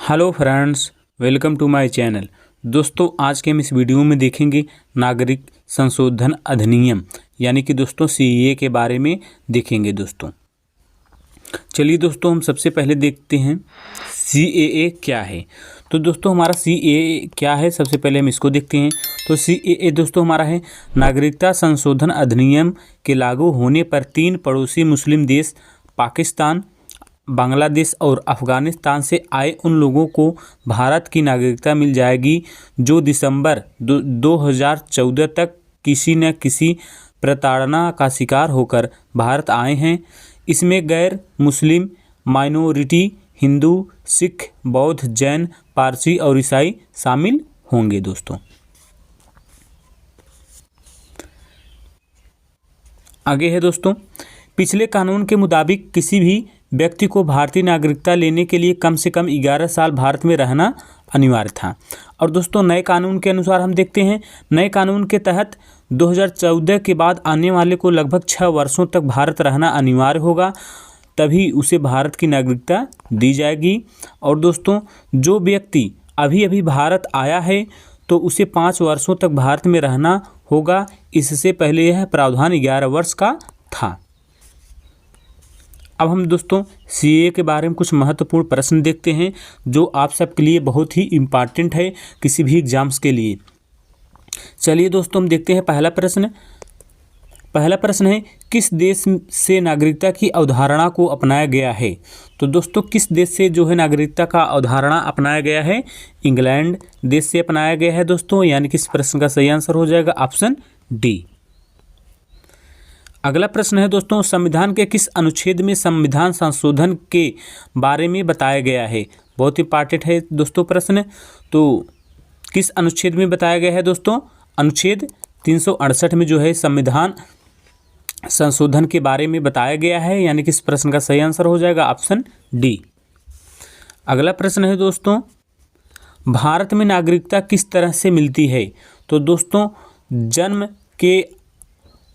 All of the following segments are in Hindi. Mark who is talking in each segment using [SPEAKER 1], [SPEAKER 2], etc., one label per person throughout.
[SPEAKER 1] Hello friends, welcome to my channel. दोस्तों, आज के हम इस वीडियो में देखेंगे नागरिक संशोधन अधिनियम यानी कि दोस्तों सीएए के बारे में देखेंगे। दोस्तों चलिए दोस्तों, हम सबसे पहले देखते हैं सीएए क्या है। तो दोस्तों हमारा सीएए क्या है, सबसे पहले हम इसको देखते हैं। तो सीएए दोस्तों हमारा है नागरिकता संशोधन अधिनियम के लागू होने पर 3 पड़ोसी मुस्लिम देश पाकिस्तान, बांग्लादेश और अफ़गानिस्तान से आए उन लोगों को भारत की नागरिकता मिल जाएगी जो दिसंबर 2014 तक किसी न किसी प्रताड़ना का शिकार होकर भारत आए हैं। इसमें गैर मुस्लिम माइनॉरिटी हिंदू, सिख, बौद्ध, जैन, पारसी और ईसाई शामिल होंगे। दोस्तों आगे है दोस्तों, पिछले कानून के मुताबिक किसी भी व्यक्ति को भारतीय नागरिकता लेने के लिए कम से कम 11 साल भारत में रहना अनिवार्य था। और दोस्तों नए कानून के अनुसार हम देखते हैं, नए कानून के तहत 2014 के बाद आने वाले को लगभग 6 वर्षों तक भारत रहना अनिवार्य होगा, तभी उसे भारत की नागरिकता दी जाएगी। और दोस्तों जो व्यक्ति अभी अभी भारत आया है तो उसे 5 वर्षों तक भारत में रहना होगा। इससे पहले यह प्रावधान 11 वर्ष का था। अब हम दोस्तों सीएए के बारे में कुछ महत्वपूर्ण प्रश्न देखते हैं जो आप सबके लिए बहुत ही इम्पॉर्टेंट है किसी भी एग्जाम्स के लिए। चलिए दोस्तों हम देखते हैं पहला प्रश्न है किस देश से नागरिकता की अवधारणा को अपनाया गया है। तो दोस्तों किस देश से जो है नागरिकता का अवधारणा अपनाया गया है, इंग्लैंड देश से अपनाया गया है दोस्तों, यानी कि इस प्रश्न का सही आंसर हो जाएगा ऑप्शन डी। अगला प्रश्न है दोस्तों, संविधान के किस अनुच्छेद में संविधान संशोधन के बारे में बताया गया है। बहुत इंपॉर्टेंट है दोस्तों प्रश्न। तो किस अनुच्छेद में बताया गया है दोस्तों, अनुच्छेद 368 में जो है संविधान संशोधन के बारे में बताया गया है, यानी कि इस प्रश्न का सही आंसर हो जाएगा ऑप्शन डी। अगला प्रश्न है दोस्तों, भारत में नागरिकता किस तरह से मिलती है। तो दोस्तों जन्म के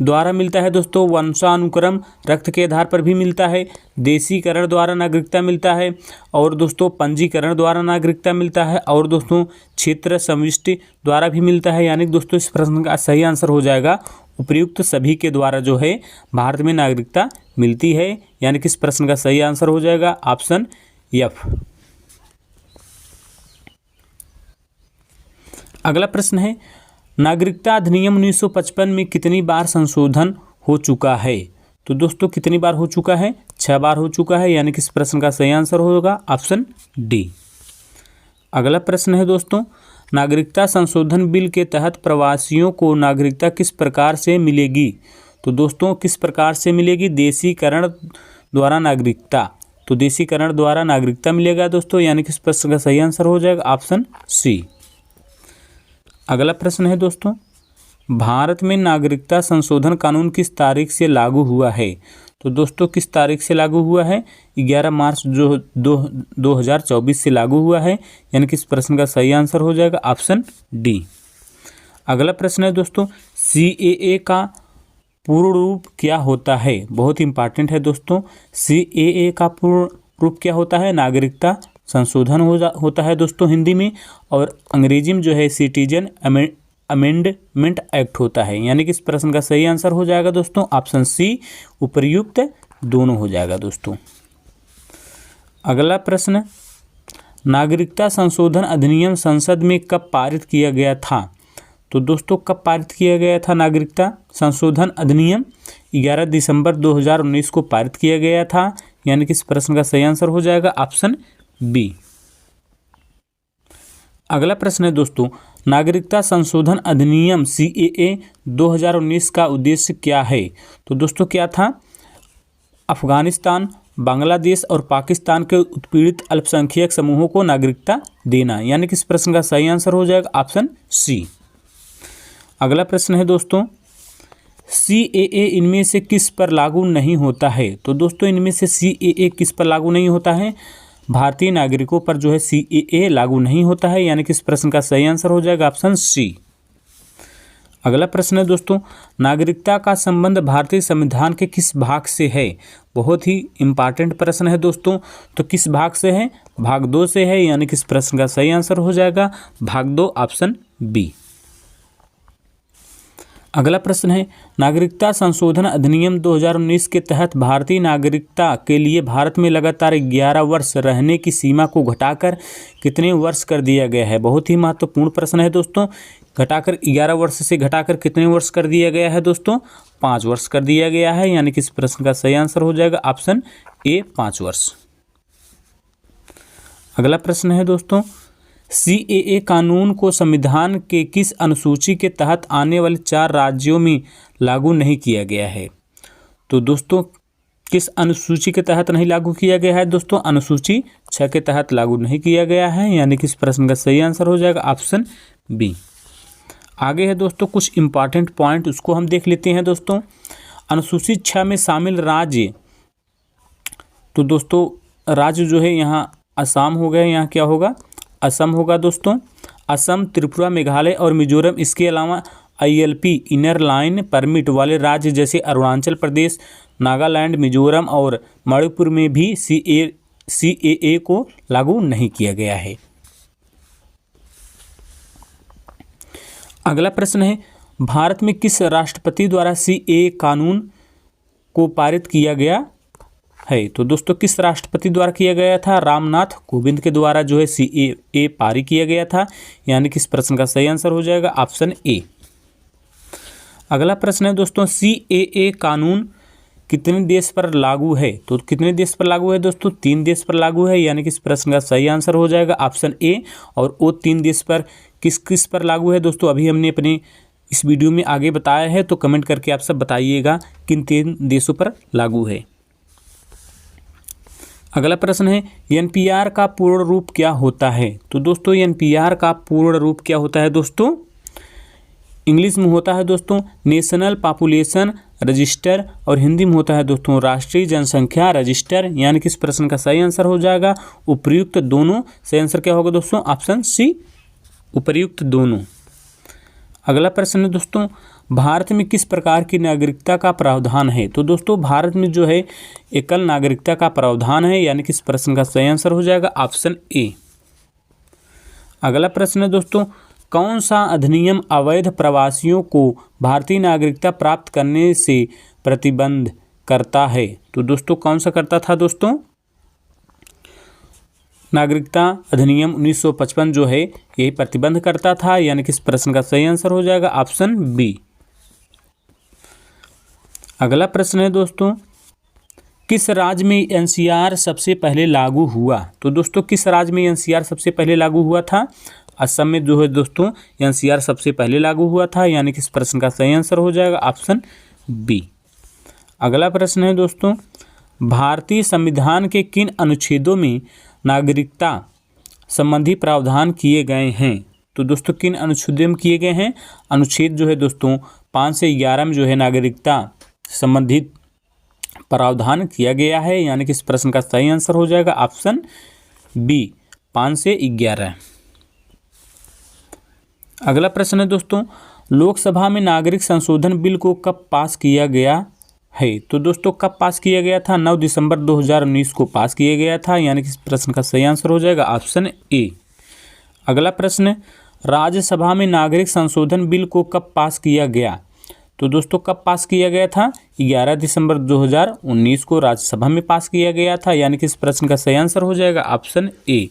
[SPEAKER 1] द्वारा मिलता है दोस्तों, वंशानुक्रम रक्त के आधार पर भी मिलता है, देशीकरण द्वारा नागरिकता मिलता है, और दोस्तों पंजीकरण द्वारा नागरिकता मिलता है, और दोस्तों क्षेत्र समष्टि द्वारा भी मिलता है। यानी दोस्तों इस प्रश्न का सही आंसर हो जाएगा उपयुक्त सभी के द्वारा जो है भारत में नागरिकता मिलती है, यानी कि इस प्रश्न का सही आंसर हो जाएगा ऑप्शन एफ। अगला प्रश्न है, नागरिकता अधिनियम 1955 में कितनी बार संशोधन हो चुका है। तो दोस्तों कितनी बार हो चुका है, 6 बार हो चुका है, यानी कि इस प्रश्न का सही आंसर होगा ऑप्शन डी। अगला प्रश्न है दोस्तों, नागरिकता संशोधन बिल के तहत प्रवासियों को नागरिकता किस प्रकार से मिलेगी। तो दोस्तों किस प्रकार से मिलेगी, देशीकरण द्वारा नागरिकता। तो देशीकरण द्वारा नागरिकता मिलेगा दोस्तों, यानी कि इस प्रश्न का सही आंसर हो जाएगा ऑप्शन सी। अगला प्रश्न है दोस्तों, भारत में नागरिकता संशोधन कानून किस तारीख से लागू हुआ है। तो दोस्तों किस तारीख से लागू हुआ है, 11 मार्च जो 2024 से लागू हुआ है, यानी कि इस प्रश्न का सही आंसर हो जाएगा ऑप्शन डी। अगला प्रश्न है दोस्तों, सीएए का पूर्ण रूप क्या होता है। बहुत इंपॉर्टेंट है दोस्तों, सीएए का पूर्ण रूप क्या होता है, नागरिकता संशोधन होता है दोस्तों हिंदी में, और अंग्रेजी में जो है सिटीजन अमेंडमेंट एक्ट होता है, यानी कि इस प्रश्न का सही आंसर हो जाएगा दोस्तों ऑप्शन सी, उपर्युक्त दोनों हो जाएगा दोस्तों। अगला प्रश्न, नागरिकता संशोधन अधिनियम संसद में कब पारित किया गया था। तो दोस्तों कब पारित किया गया था नागरिकता संशोधन अधिनियम, 11 दिसंबर 2019 को पारित किया गया था, यानी कि इस प्रश्न का सही आंसर हो जाएगा ऑप्शन बी। अगला प्रश्न है दोस्तों, नागरिकता संशोधन अधिनियम सीएए 2019 का उद्देश्य क्या है। तो दोस्तों क्या था, अफगानिस्तान, बांग्लादेश और पाकिस्तान के उत्पीड़ित अल्पसंख्यक समूहों को नागरिकता देना, यानी कि इस प्रश्न का सही आंसर हो जाएगा ऑप्शन सी। अगला प्रश्न है दोस्तों, सीएए इनमें से किस पर लागू नहीं होता है। तो दोस्तों इनमें से सीएए किस पर लागू नहीं होता है, भारतीय नागरिकों पर जो है सीएए लागू नहीं होता है, यानी कि इस प्रश्न का सही आंसर हो जाएगा ऑप्शन सी। अगला प्रश्न है दोस्तों, नागरिकता का संबंध भारतीय संविधान के किस भाग से है। बहुत ही इम्पॉर्टेंट प्रश्न है दोस्तों। तो किस भाग से है, भाग 2 से है, यानी कि इस प्रश्न का सही आंसर हो जाएगा भाग 2 ऑप्शन बी। अगला प्रश्न है, नागरिकता संशोधन अधिनियम 2019 के तहत भारतीय नागरिकता के लिए भारत में लगातार 11 वर्ष रहने की सीमा को घटाकर कितने वर्ष कर दिया गया है। बहुत ही महत्वपूर्ण प्रश्न है दोस्तों। घटाकर 11 वर्ष से घटाकर कितने वर्ष कर दिया गया है दोस्तों? 5 वर्ष कर दिया गया है, यानी कि इस प्रश्न का सही आंसर हो जाएगा ऑप्शन ए 5 वर्ष। अगला प्रश्न है दोस्तों, CAA कानून को संविधान के किस अनुसूची के तहत आने वाले 4 राज्यों में लागू नहीं किया गया है। तो दोस्तों किस अनुसूची के तहत नहीं लागू किया गया है दोस्तों? अनुसूची 6 के तहत लागू नहीं किया गया है, यानी कि इस प्रश्न का सही आंसर हो जाएगा ऑप्शन बी। आगे है दोस्तों कुछ इंपॉर्टेंट पॉइंट, उसको हम देख लेते हैं दोस्तों। अनुसूची 6 में शामिल राज्य, तो दोस्तों राज्य जो है यहाँ असम हो गया, यहाँ क्या होगा? असम होगा दोस्तों। असम, त्रिपुरा, मेघालय और मिजोरम, इसके अलावा ILP इनर लाइन परमिट वाले राज्य जैसे अरुणाचल प्रदेश, नागालैंड, मिजोरम और मणिपुर में भी CAA को लागू नहीं किया गया है। अगला प्रश्न है, भारत में किस राष्ट्रपति द्वारा CAA कानून को पारित किया गया है। तो दोस्तों किस राष्ट्रपति द्वारा किया गया था? रामनाथ कोविंद के द्वारा जो है CAA पारित किया गया था, यानी कि इस प्रश्न का सही आंसर हो जाएगा ऑप्शन ए। अगला प्रश्न है दोस्तों, CAA कानून कितने देश पर लागू है। तो कितने देश पर लागू है दोस्तों? 3 देश पर लागू है, यानी कि इस प्रश्न का सही आंसर हो जाएगा ऑप्शन ए। और वो 3 देश पर किस किस पर लागू है दोस्तों, अभी हमने अपने इस वीडियो में आगे बताया है, तो कमेंट करके आप सब बताइएगा किन 3 देशों पर लागू है। अगला प्रश्न है, NPR का पूर्ण रूप क्या होता है। तो दोस्तों NPR का पूर्ण रूप क्या होता है दोस्तों? इंग्लिश में होता है दोस्तों नेशनल पॉपुलेशन रजिस्टर, और हिंदी में होता है दोस्तों राष्ट्रीय जनसंख्या रजिस्टर, यानी कि इस प्रश्न का सही आंसर हो जाएगा उपर्युक्त दोनों। सही आंसर क्या होगा दोस्तों? ऑप्शन सी, उपर्युक्त दोनों। अगला प्रश्न है दोस्तों, भारत में किस प्रकार की नागरिकता का प्रावधान है। तो दोस्तों भारत में जो है एकल नागरिकता का प्रावधान है, यानी कि इस प्रश्न का सही आंसर हो जाएगा ऑप्शन ए। अगला प्रश्न है दोस्तों, कौन सा अधिनियम अवैध प्रवासियों को भारतीय नागरिकता प्राप्त करने से प्रतिबंध करता है। तो दोस्तों कौन सा करता था दोस्तों? नागरिकता अधिनियम 1955 जो है यही प्रतिबंध करता था, यानी कि इस प्रश्न का सही आंसर हो जाएगा ऑप्शन बी। अगला प्रश्न है दोस्तों, किस राज्य में NCR सबसे पहले लागू हुआ। तो दोस्तों किस राज्य में NCR सबसे पहले लागू हुआ था? असम में जो है दोस्तों NCR सबसे पहले लागू हुआ था, यानी कि इस प्रश्न का सही आंसर हो जाएगा ऑप्शन बी। अगला प्रश्न है दोस्तों, भारतीय संविधान के किन अनुच्छेदों में नागरिकता संबंधी प्रावधान किए गए हैं। तो दोस्तों किन अनुच्छेदों में किए गए हैं? अनुच्छेद जो है दोस्तों 5 से 11 में जो है नागरिकता संबंधित प्रावधान किया गया है, यानी कि इस प्रश्न का सही आंसर हो जाएगा ऑप्शन बी 5 से 11। अगला प्रश्न है दोस्तों, लोकसभा में नागरिक संशोधन बिल को कब पास किया गया है। तो दोस्तों कब पास किया गया था? 9 दिसंबर 2019 को पास किया गया था, यानी कि इस प्रश्न का सही आंसर हो जाएगा ऑप्शन ए। अगला प्रश्न, राज्यसभा में नागरिक संशोधन बिल को कब पास किया गया। तो दोस्तों कब पास किया गया था? 11 दिसंबर 2019 को राज्यसभा में पास किया गया था, यानी कि इस प्रश्न का सही आंसर हो जाएगा ऑप्शन ए।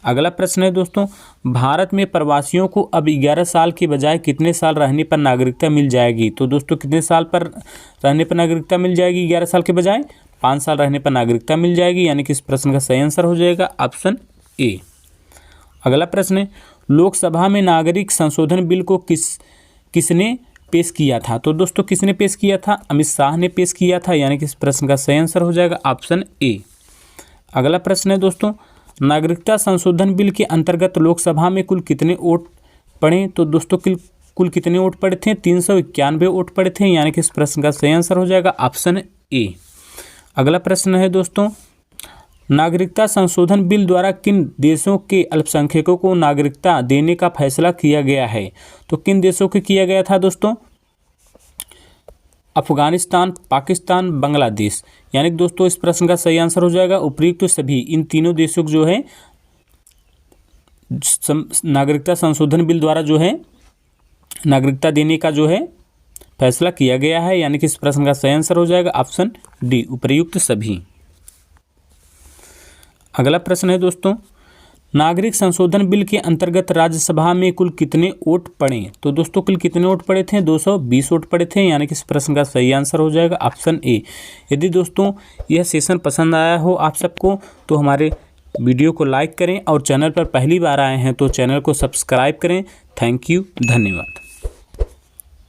[SPEAKER 1] अगला प्रश्न है दोस्तों, भारत में प्रवासियों को अब 11 साल के बजाय कितने साल रहने पर नागरिकता मिल जाएगी। तो दोस्तों कितने साल पर रहने पर नागरिकता मिल जाएगी? 11 साल के बजाय 5 साल रहने पर नागरिकता मिल जाएगी, यानी कि इस प्रश्न का सही आंसर हो जाएगा ऑप्शन ए। अगला प्रश्न है, लोकसभा में नागरिक संशोधन बिल को किसने पेश किया था। तो दोस्तों किसने पेश किया था? अमित शाह ने पेश किया था, यानी कि इस प्रश्न का सही आंसर हो जाएगा ऑप्शन ए। अगला प्रश्न है दोस्तों, नागरिकता संशोधन बिल के अंतर्गत लोकसभा में कुल कितने वोट पड़े। तो दोस्तों कुल कितने वोट पड़े थे? 391 वोट पड़े थे, यानी कि इस प्रश्न का सही आंसर हो जाएगा ऑप्शन ए। अगला प्रश्न है दोस्तों, नागरिकता संशोधन बिल द्वारा किन देशों के अल्पसंख्यकों को नागरिकता देने का फैसला किया गया है। तो किन देशों के किया गया था दोस्तों? अफगानिस्तान, पाकिस्तान, बांग्लादेश। यानी कि दोस्तों इस प्रश्न का सही आंसर हो जाएगा उपयुक्त तो सभी। इन तीनों देशों को जो है नागरिकता संशोधन बिल द्वारा जो है नागरिकता देने का जो है फैसला किया गया है। यानी कि इस प्रश्न का सही आंसर हो जाएगा ऑप्शन डी, उपयुक्त सभी। अगला प्रश्न है दोस्तों, नागरिक संशोधन बिल के अंतर्गत राज्यसभा में कुल कितने वोट पड़े? तो दोस्तों कुल कितने वोट पड़े थे? 220 वोट पड़े थे। यानी कि इस प्रश्न का सही आंसर हो जाएगा ऑप्शन ए। यदि दोस्तों यह सेशन पसंद आया हो आप सबको तो हमारे वीडियो को लाइक करें और चैनल पर पहली बार आए हैं तो चैनल को सब्सक्राइब करें। थैंक यू, धन्यवाद।